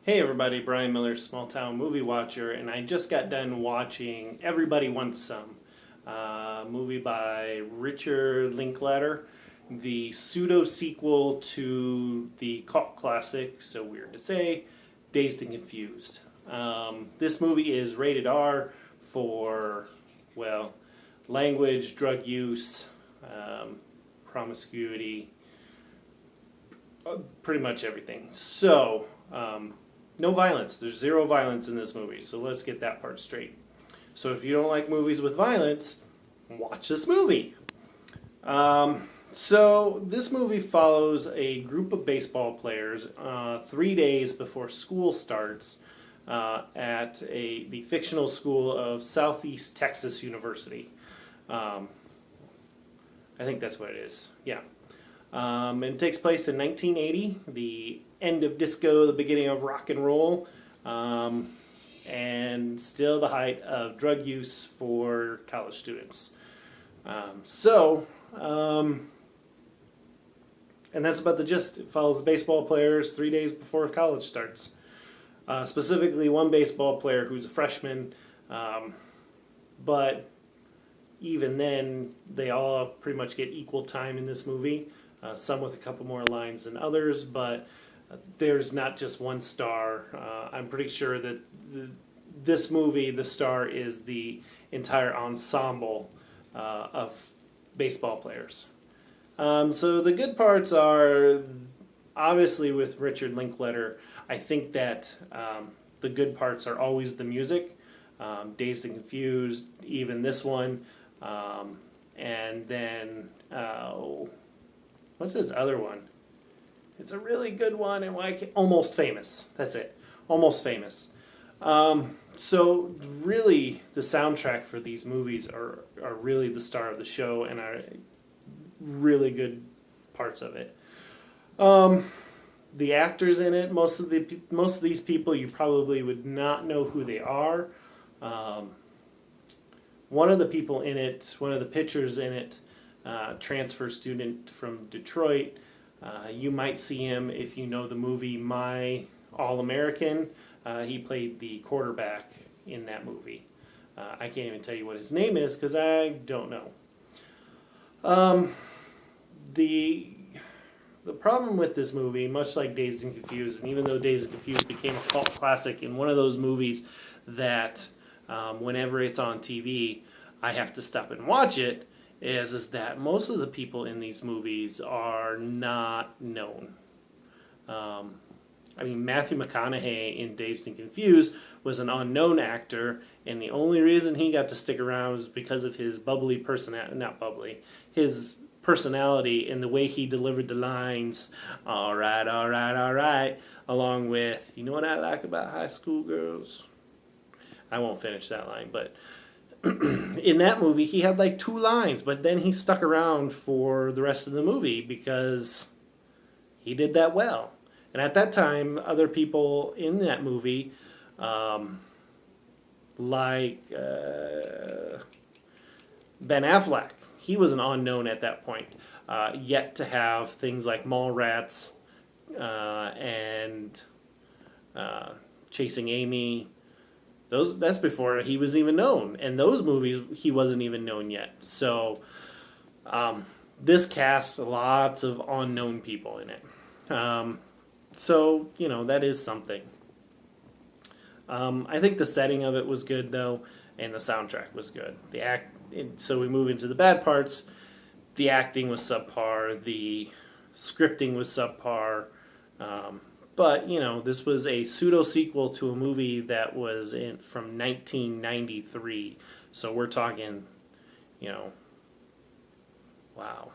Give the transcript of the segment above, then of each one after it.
Hey everybody, Brian Miller, Small Town Movie Watcher, and I just got done watching Everybody Wants Some, movie by Richard Linklater, the pseudo sequel to the cult classic, so weird to say, Dazed and Confused. This movie is rated R for, well, language, drug use, promiscuity, pretty much everything. No violence. There's zero violence in this movie, so let's get that part straight. So if you don't like movies with violence, watch this movie. So this movie follows a group of baseball players 3 days before school starts at the fictional school of Southeast Texas University. I think that's what it is. Yeah. And it takes place in 1980, the end of disco, the beginning of rock and roll, and still the height of drug use for college students. And that's about the gist. It follows baseball players 3 days before college starts. Specifically, one baseball player who's a freshman, but even then, they all pretty much get equal time in this movie. Some with a couple more lines than others, but there's not just one star. I'm pretty sure that this movie, the star is the entire ensemble of baseball players. So the good parts are obviously with Richard Linklater. I think that the good parts are always the music, Dazed and Confused, even this one, and then. What's this other one? It's a really good one, and Almost Famous. That's it. Almost Famous. So really, the soundtrack for these movies are really the star of the show, and are really good parts of it. The actors in it, most of these people, you probably would not know who they are. One of the people in it, one of the pitchers in it. Transfer student from Detroit. You might see him if you know the movie My All-American. He played the quarterback in that movie. I can't even tell you what his name is because I don't know. The problem with this movie, much like Dazed and Confused, and even though Dazed and Confused became a cult classic and one of those movies that whenever it's on TV, I have to stop and watch it, is that most of the people in these movies are not known. Matthew McConaughey in Dazed and Confused was an unknown actor, and the only reason he got to stick around was because of his his personality and the way he delivered the lines, all right, along with, you know what I like about high school girls? I won't finish that line, but in that movie, he had like 2 lines, but then he stuck around for the rest of the movie because he did that well. And at that time, other people in that movie, like Ben Affleck, he was an unknown at that point, yet to have things like Mallrats and Chasing Amy. That's before he was even known. And those movies, he wasn't even known yet. So this cast lots of unknown people in it. So, that is something. I think the setting of it was good, though, and the soundtrack was good. So we move into the bad parts. The acting was subpar. The scripting was subpar. But, this was a pseudo-sequel to a movie that was from 1993. So we're talking, wow,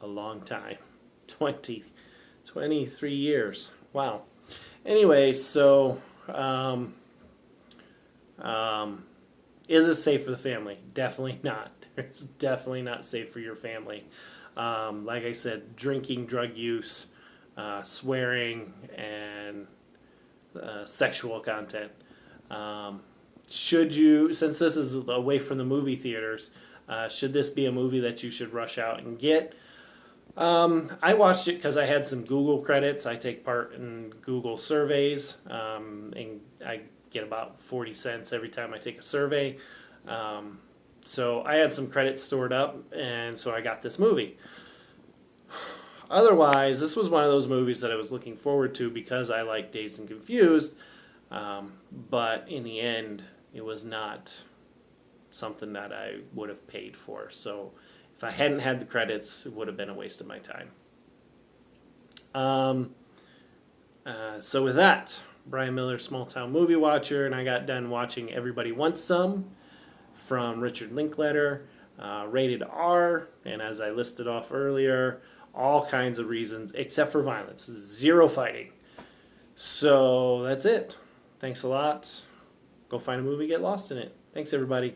a long time. 23 years. Wow. Anyway, so is it safe for the family? Definitely not. It's definitely not safe for your family. Like I said, drinking, drug use, swearing, and sexual content. Since this is away from the movie theaters, should this be a movie that you should rush out and get? I watched it because I had some Google credits. I take part in Google surveys, and I get about 40 cents every time I take a survey. So I had some credits stored up, and so I got this movie. Otherwise, this was one of those movies that I was looking forward to because I like Dazed and Confused, but in the end, it was not something that I would have paid for. So if I hadn't had the credits, it would have been a waste of my time. So with that, Brian Miller, Small Town Movie Watcher, and I got done watching Everybody Wants Some from Richard Linklater, rated R, and as I listed off earlier, all kinds of reasons except for violence. Zero fighting. So that's it. Thanks a lot. Go find a movie, get lost in it. Thanks, everybody.